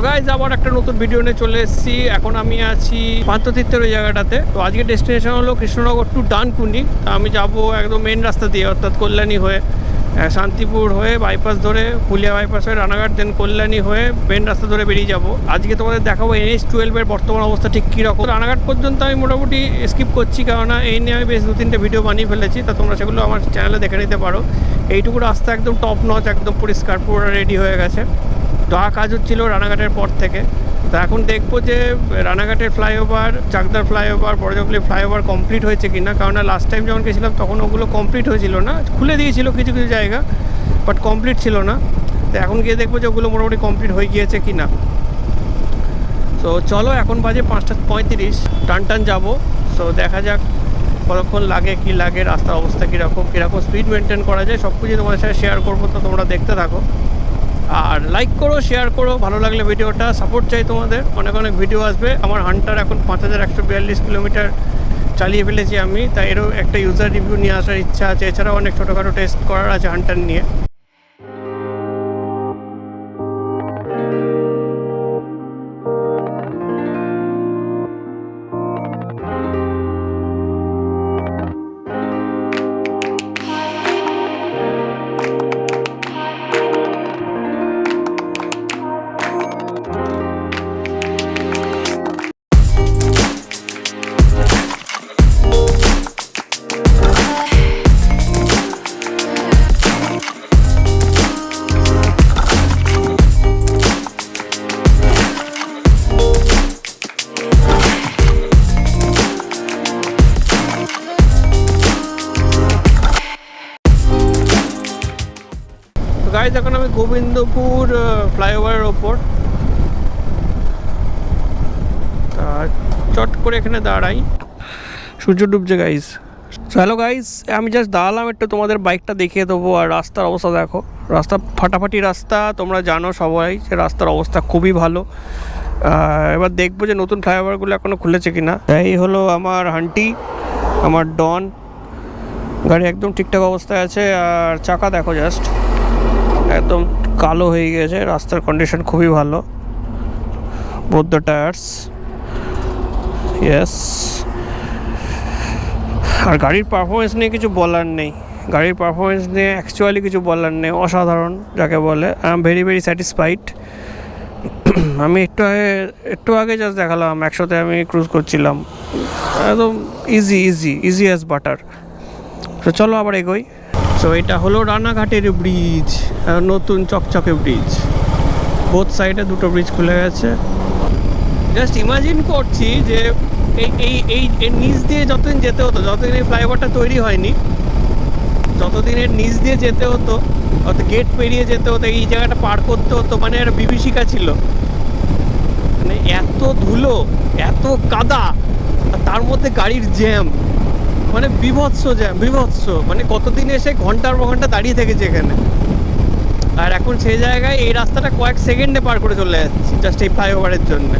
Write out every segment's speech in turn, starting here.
Guys আবার একটা নতুন ভিডিও নিয়ে চলে এসেছি। এখন আমি আছি পান্থতীর্থের ওই জায়গাটাতে। তো আজকে ডেস্টিনেশন হলো কৃষ্ণনগর টু ডানকুনি। আমি যাব একদম মেন রাস্তা দিয়ে, অর্থাৎ কল্যাণী হয়ে, শান্তিপুর হয়ে বাইপাস ধরে, ফুলিয়া বাইপাস হয়ে রানাঘাট, দেন কল্যাণী হয়ে মেন রাস্তা ধরে বেরিয়ে যাব। আজকে তোমাদের দেখাবো NH-12 বর্তমান অবস্থা ঠিক কীরকম। রানাঘাট পর্যন্ত আমি মোটামুটি স্কিপ করছি, কেননা এই নিয়ে আমি বেশ 2-3টে ভিডিও বানিয়ে ফেলেছি। তা তোমরা সেগুলো আমার চ্যানেলে দেখে নিতে পারো। এইটুকু রাস্তা একদম টপ নচ, একদম পরিষ্কার, পুরো রেডি হয়ে গেছে। যা কাজ হচ্ছিল রানাঘাটের পর থেকে। তো এখন দেখবো যে রানাঘাটের ফ্লাইওভার, চাকদার ফ্লাইওভার, বড়জগলি ফ্লাইওভার কমপ্লিট হয়েছে কিনা। কারণ লাস্ট টাইম যখন গেছিলাম তখন ওগুলো কমপ্লিট হয়েছিল না, খুলে দিয়েছিল কিছু কিছু জায়গা, বাট কমপ্লিট ছিল না। তো এখন গিয়ে দেখবো যে ওগুলো মোটামুটি কমপ্লিট হয়ে গিয়েছে কিনা। তো চলো, এখন বাজে 5:35, টান যাবো। তো দেখা যাক কতক্ষণ লাগে, কি লাগে, রাস্তার অবস্থা কীরকম স্পিড মেনটেন করা যায়, সব কিছু তোমাদের সাথে শেয়ার করবো। তো তোমরা দেখতে থাকো আর লাইক করো, শেয়ার করো, ভালো লাগলে ভিডিওটা। সাপোর্ট চাই তোমাদের, অনেক ভিডিও আসবে। আমার হান্টার এখন 5142 কিলোমিটার চালিয়ে ফেলেছি আমি, তাই এরও একটা ইউজার রিভিউ নিয়ে আসার ইচ্ছা আছে। এছাড়াও অনেক ছোটোখাটো টেস্ট করার আছে হান্টার নিয়ে। গাইজ এখন আমি গোবিন্দপুর ফ্লাইওভারের ওপর, চট করে এখানে দাঁড়াই। সূর্য ডুবছে গাইজ। হ্যালো গাইজ, আমি জাস্ট দাঁড়ালাম একটু, তোমাদের বাইকটা দেখিয়ে দেবো। আর রাস্তার অবস্থা দেখো, রাস্তা ফাটাফাটি রাস্তা, তোমরা জানো সবাই যে রাস্তার অবস্থা খুবই ভালো। এবার দেখবো যে নতুন ফ্লাইওভারগুলো এখনও খুলেছে কিনা। এই হলো আমার হান্টি, আমার ডন গাড়ি, একদম ঠিকঠাক অবস্থায় আছে। আর চাকা দেখো জাস্ট, একদম কালো হয়ে গেছে। রাস্তার কন্ডিশন খুবই ভালো, বোথ দ্য টায়ার্স, ইয়েস। আর গাড়ির পারফরমেন্স নিয়ে কিছু বলার নেই, গাড়ির পারফরমেন্স নিয়ে অ্যাকচুয়ালি কিছু বলার নেই, অসাধারণ যাকে বলে। I am very satisfied. আমি একটু আগে জাস্ট দেখালাম, 100-তে আমি ক্রুজ করছিলাম, একদম ইজি অ্যাজ বাটার। তো চলো আবার এগোই। তো এটা হলো রানাঘাটের ব্রিজ, নতুন চকচকে ব্রিজ। বোথ সাইডে দুটো ব্রিজ খুলে গেছে। জাস্ট ইমাজিন করছি যে এই নিচ দিয়ে যতদিন যেতে হতো, যতদিন এই ফ্লাইওভারটা তৈরি হয়নি, যতদিন এর নিচ দিয়ে যেতে হতো, অত গেট পেরিয়ে যেতে হতো, এই জায়গাটা পার করতে হতো, মানে একটা বিভীষিকা ছিল। মানে এত ধুলো, এত কাদা, আর তার মধ্যে গাড়ির জ্যাম, মানে বিভৎস জ্যাম, মানে কতদিন এসে ঘন্টার পর ঘন্টা দাঁড়িয়ে থেকেছে এখানে। আর এখন সেই জায়গায় এই রাস্তাটা কয়েক সেকেন্ডে পার করে চলে যাচ্ছি, জাস্ট এই ফ্লাইওভারের জন্য।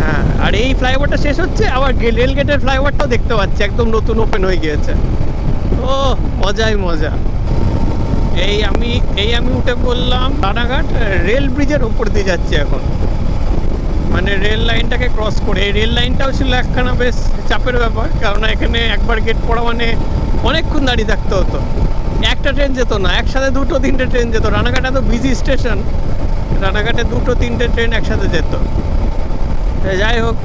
হ্যাঁ, আর এই ফ্লাইওভারটা শেষ হচ্ছে, আবার রেল গেটের ফ্লাইওভারটাও দেখতে পাচ্ছি, একদম নতুন ওপেন হয়ে গিয়েছে। ও মজাই মজা। এই আমি উঠে পড়লাম রানাঘাট রেল ব্রিজের উপর দিয়ে যাচ্ছি এখন, মানে রেল লাইনটাকে ক্রস করে। এই রেল লাইনটাও ছিল একখানা বেশ চাপের ব্যাপার, কারণ এখানে একবার গেট পড়া মানে অনেকক্ষণ দাঁড়িয়ে থাকতে হতো। একটা ট্রেন যেত না, একসাথে 2-3টে ট্রেন যেত। রানাঘাট এত বিজি স্টেশন, রানাঘাটে 2-3টে ট্রেন একসাথে যেত। যাই হোক,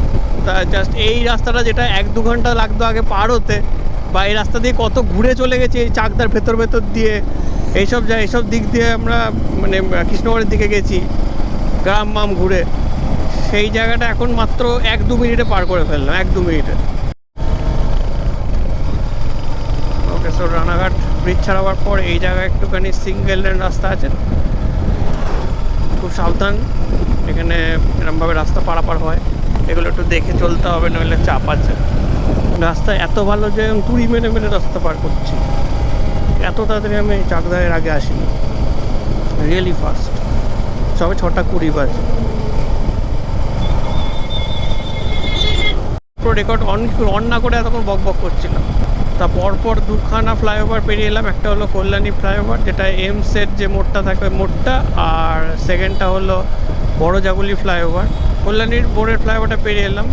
তা জাস্ট এই রাস্তাটা যেটা 1-2 ঘন্টা লাগতো আগে পার হতে, বা এই রাস্তা দিয়ে কত ঘুরে চলে গেছি, এই চাকদার ভেতর দিয়ে, এইসব দিক দিয়ে আমরা মানে কৃষ্ণনগরের দিকে গেছি গ্রাম ঘুরে। সেই জায়গাটা এখন মাত্র 1-2 মিনিটে পার করে ফেললাম, 1-2 মিনিটে। ওকে, সো রানাঘাট ব্রিজ ছাড়াবার পর এই জায়গায় একটুখানি সিঙ্গেল লেন রাস্তা আছে, খুব সাবধান। এখানে এরকমভাবে রাস্তা পারাপার হয়, এগুলো একটু দেখে চলতে হবে, নইলে চাপ আছে। রাস্তা এত ভালো যে আমি 20 মেনে রাস্তা পার করছি। এত তাড়াতাড়ি আমি চাকদারের আগে আসিনি, রিয়েলি ফাস্ট। সবে 6:20 বাজে। রেকর্ড অন না করে এতক্ষণ বক করছিলাম। তা পরপর 2খানা ফ্লাইওভার পেরিয়ে এলাম। একটা হলো কল্যাণী ফ্লাইওভার, যেটা এমসের যে মোড়টা থাকে ওই মোড়টা, আর সেকেন্ডটা হলো বড় জাগুলি ফ্লাইওভার, কল্যাণীর বোর্ডের ফ্লাইওভারটা পেরিয়ে এলাম।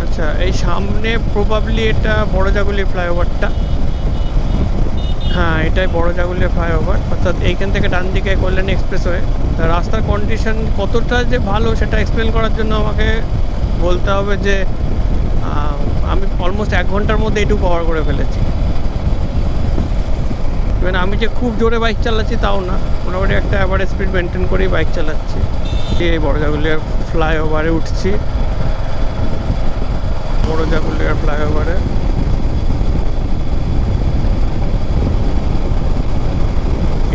আচ্ছা, এই সামনে প্রবাবলি এটা বড় জাগুলি ফ্লাইওভারটা। হ্যাঁ, এটাই বড় জাগুলি ফ্লাইওভার, অর্থাৎ এইখান থেকে ডান দিকে কল্যাণী এক্সপ্রেসওয়ে। রাস্তার কন্ডিশন কতটা যে ভালো সেটা এক্সপ্লেন করার জন্য আমাকে বলতে হবে যে আমি অলমোস্ট 1 ঘন্টার মধ্যে এটুকু কভার করে ফেলেছি। মানে আমি যে খুব জোরে বাইক চালাচ্ছি তাও না, মোটামুটি একটা অ্যাভারেজ স্পিড মেনটেন করেই বাইক চালাচ্ছি। এই বড় জাগুলিয়ার ফ্লাইওভারে উঠছি, বড় জাগুলিয়ার ফ্লাইওভারে।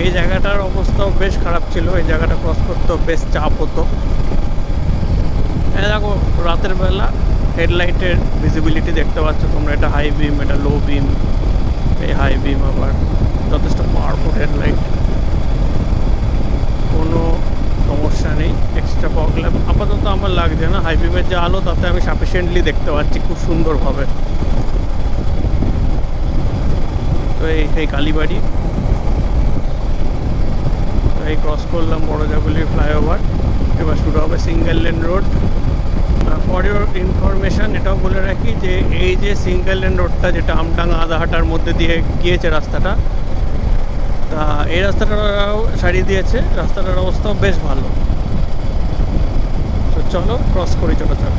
এই জায়গাটার অবস্থাও বেশ খারাপ ছিল, এই জায়গাটা ক্রস করতেও বেশ চাপ হতো। দেখো রাতের বেলা হেডলাইটের ভিজিবিলিটি দেখতে পাচ্ছ তোমরা, এটা হাই বিম, এটা লো বিম। এই হাই বিম আবার যথেষ্ট পাওয়ারফুল হেডলাইট, কোনো সমস্যা নেই, এক্সট্রা প্রবলেম আপাতত আমার লাগছে না। হাই বিমের যে আলো তাতে আমি সাফিসিয়েন্টলি দেখতে পাচ্ছি খুব সুন্দরভাবে। তো এই কালীবাড়ি, এই ক্রস করলাম বড় জাগুলির ফ্লাইওভার, এবার শুরু হবে single lane road. For your information এটাও বলে রাখি যে এই যে সিঙ্গেল লেন রোডটা যেটা আমডাঙ্গা আদাহাটার মধ্যে দিয়ে গিয়েছে রাস্তাটা, তা এই রাস্তাটাও সারিয়ে দিয়েছে, রাস্তাটার অবস্থাও বেশ ভালো। তো চলো ক্রস করি চলাচল।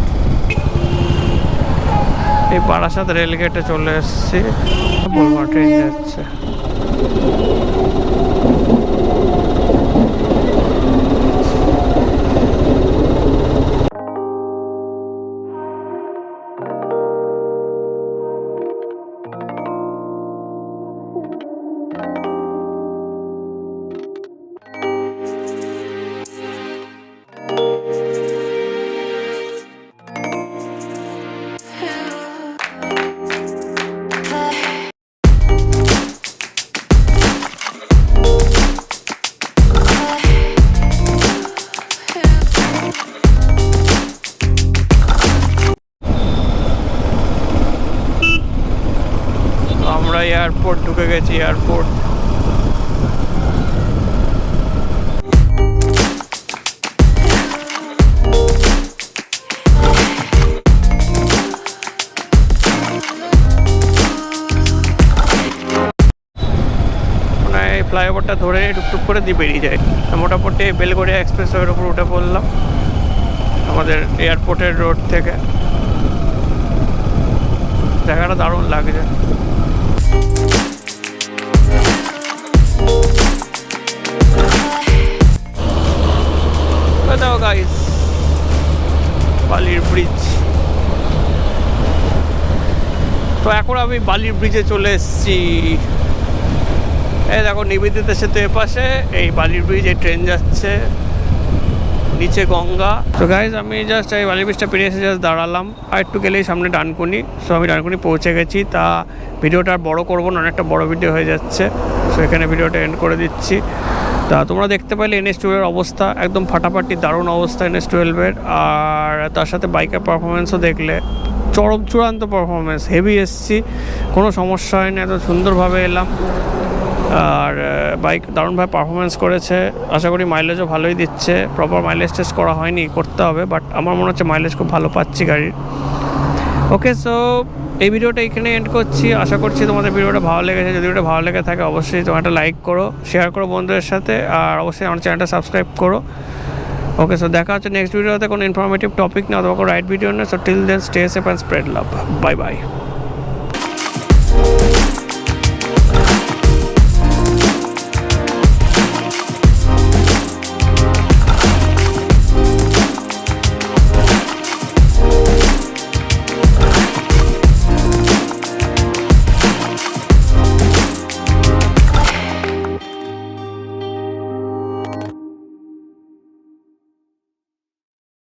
এই বারাসাত রেলগেটে চলে এসেছি, বলবো ট্রেন যাচ্ছে। আমরা এয়ারপোর্ট ঢুকে গেছি, এয়ারপোর্ট। ফ্লাইওভারটা ধরে টুকটুক করে দিয়ে বেরিয়ে যায়। মোটামুটি বেলগড়িয়া এক্সপ্রেসওয়ের ওপর উঠে পড়লাম আমাদের এয়ারপোর্টের রোড থেকে। জায়গাটা দারুণ লাগছে। দেখো গাইস, বালির ব্রিজ। তো এখন আমি বালির ব্রিজে চলে এসেছি। এই দেখো নিবেদিতা সেতু এপাশে, এই বালির ব্রিজ, এই ট্রেন যাচ্ছে, নিচে গঙ্গা। তো গাইজ আমি জাস্ট এই বালির ব্রিজটা পেরিয়ে এসে জাস্ট দাঁড়ালাম, আর একটু গেলেই সামনে ডানকুনি। সো আমি ডানকুনি পৌঁছে গেছি। তা ভিডিওটা আর বড় করবো না, অনেকটা বড় ভিডিও হয়ে যাচ্ছে। সো এখানে ভিডিওটা এন্ড করে দিচ্ছি। তা তোমরা দেখতে পাইলে NH-12 অবস্থা একদম ফাটাফাটি, দারুণ অবস্থা NH-12-এর। আর তার সাথে বাইকের পারফরমেন্সও দেখলে চূড়ান্ত পারফরমেন্স, হেভি এসছি, কোনো সমস্যা হয়নি, এত সুন্দরভাবে এলাম। আর বাইক দারুণভাবে পারফরমেন্স করেছে। আশা করি মাইলেজও ভালোই দিচ্ছে। প্রপার মাইলেজ টেস্ট করা হয়নি, করতে হবে, বাট আমার মনে হচ্ছে মাইলেজ খুব ভালো পাচ্ছি গাড়ির। ওকে, সো এই ভিডিওটা এখানে এন্ড করছি। আশা করছি তোমাদের ভিডিওটা ভালো লেগেছে। যদি ভিডিওটা ভালো লেগে থাকে অবশ্যই তোমরা একটা লাইক করো, শেয়ার করো বন্ধুদের সাথে, আর অবশ্যই আমার চ্যানেলটা সাবস্ক্রাইব করো। ওকে, সো দেখা হচ্ছে নেক্সট ভিডিওতে কোনো ইনফরমেটিভ টপিক না অথবা কোনো রাইট ভিডিও না। So till then stay safe and spread love. Bye by.